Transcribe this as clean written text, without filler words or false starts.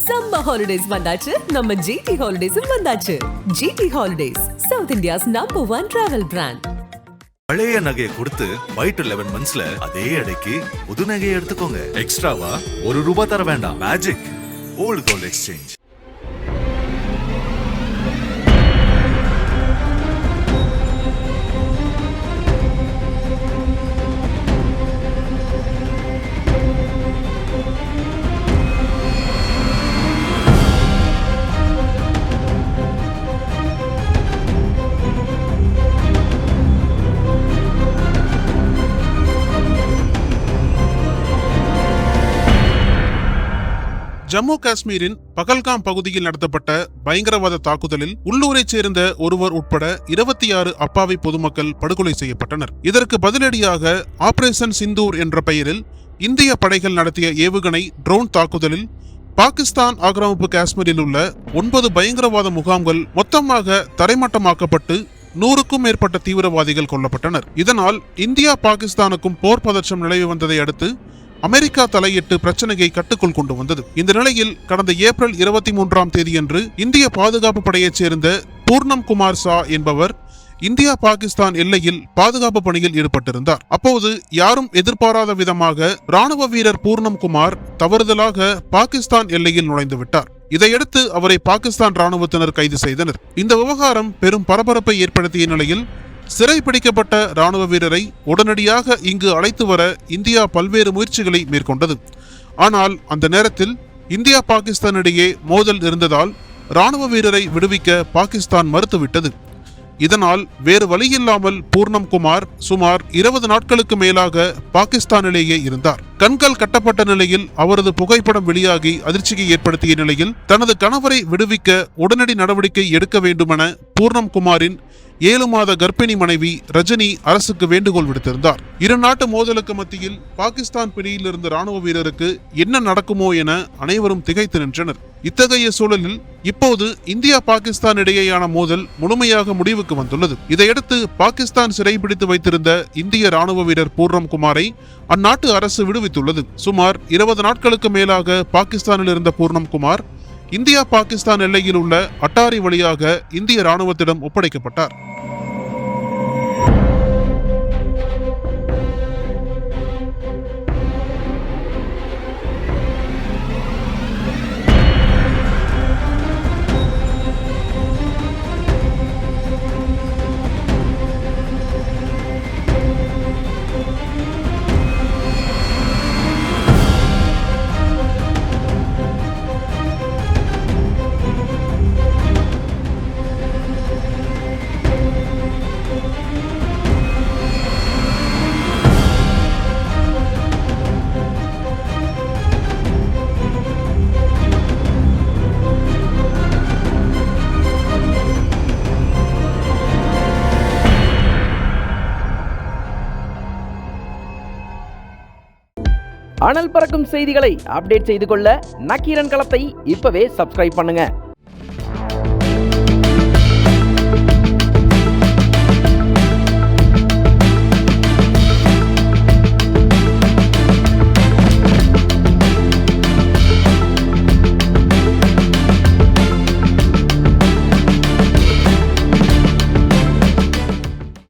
Summer holidays வந்தாச்சு, நம்ம GT ஹாலிடேஸும் வந்தாச்சு. GT holidays, south India's #1 travel brand. பழைய நகையை கொடுத்து வைட் 11 மந்த்ஸ்ல அதே அடைக்கு புது நகையை எடுத்துக்கோங்க. எக்ஸ்ட்ராவா ₹1 தர வேண்டாம். Magic old gold exchange. Jammu காஷ்மீரின் பகல்காம் பகுதியில் நடத்தப்பட்ட பயங்கரவாத தாக்குதலில் உள்ளூரைச் சேர்ந்த ஒருவர் உட்பட 26 அப்பாவி பொதுமக்கள் படுகொலை செய்யப்பட்டனர். இதற்கு பதிலடியாக ஆபரேஷன் சிந்தூர் என்ற பெயரில் இந்திய படைகள் நடத்திய ஏவுகணை ட்ரோன் தாக்குதலில் பாகிஸ்தான் ஆக்கிரமிப்பு காஷ்மீரில் உள்ள 9 பயங்கரவாத முகாம்கள் மொத்தமாக தரைமட்டமாக்கப்பட்டு 100க்கும் மேற்பட்ட தீவிரவாதிகள் கொல்லப்பட்டனர். இதனால் இந்தியா பாகிஸ்தானுக்கும் போர் பதற்றம் நிலவி வந்ததை அடுத்து அமெரிக்கா தலையிட்டு பிரச்சனையை கட்டுக்குள் கொண்டு வந்தது. இந்த நிலையில் கடந்த ஏப்ரல் 23ஆம் தேதியன்று இந்திய பாதுகாப்பு படையைச் சேர்ந்த பூர்ணம் குமார் ஷா என்பவர் இந்தியா பாகிஸ்தான் எல்லையில் பாதுகாப்பு பணியில் ஈடுபட்டிருந்தார். அப்போது யாரும் எதிர்பாராத விதமாக ராணுவ வீரர் பூர்ணம் குமார் தவறுதலாக பாகிஸ்தான் எல்லையில் நுழைந்து விட்டார். இதையடுத்து அவரை பாகிஸ்தான் ராணுவத்தினர் கைது செய்தனர். இந்த விவகாரம் பெரும் பரபரப்பை ஏற்படுத்திய நிலையில் சிறைப்பிடிக்கப்பட்ட ராணுவ வீரரை உடனடியாக இங்கு அழைத்து வர இந்தியா பல்வேறு முயற்சிகளை மேற்கொண்டது. ஆனால் அந்த நேரத்தில் இந்தியா பாகிஸ்தான் இடையே மோதல் இருந்ததால் ராணுவ வீரரை விடுவிக்க பாகிஸ்தான் மறுத்துவிட்டது. இதனால் வேறு வழியில்லாமல் பூர்ணம் குமார் சுமார் 20 நாட்களுக்கு மேலாக பாகிஸ்தானிலேயே இருந்தார். கண்கள் கட்டப்பட்ட நிலையில் அவரது புகைப்படம் வெளியாகி அதிர்ச்சியை ஏற்படுத்திய நிலையில் தனது கணவரை விடுவிக்க உடனடி நடவடிக்கை எடுக்க வேண்டுமென பூர்ணம் குமாரின் 7 மாத கர்ப்பிணி மனைவி ரஜினி அரசுக்கு வேண்டுகோள் விடுத்திருந்தார். இரு நாட்டு மோதலுக்கு மத்தியில் பாகிஸ்தான் பிடியில் இருந்த ராணுவ வீரருக்கு என்ன நடக்குமோ என அனைவரும் திகைத்து நின்றனர். இத்தகைய சூழலில் இப்போது இந்தியா பாகிஸ்தான் இடையேயான மோதல் முழுமையாக முடிவுக்கு வந்துள்ளது. இதையடுத்து பாகிஸ்தான் சிறைபிடித்து வைத்திருந்த இந்திய ராணுவ வீரர் பூர்ணம் குமாரை அந்நாட்டு அரசு விடுவித்துள்ளது. சுமார் 20 நாட்களுக்கு மேலாக பாகிஸ்தானில் இருந்த பூர்ணம் குமார் இந்தியா பாகிஸ்தான் எல்லையில் உள்ள அட்டாரி வழியாக இந்திய ராணுவத்திடம் ஒப்படைக்கப்பட்டார். அனல் பறக்கும் செய்திகளை அப்டேட் செய்து கொள்ள நக்கீரன் களத்தை இப்பவே சப்ஸ்கிரைப் பண்ணுங்க.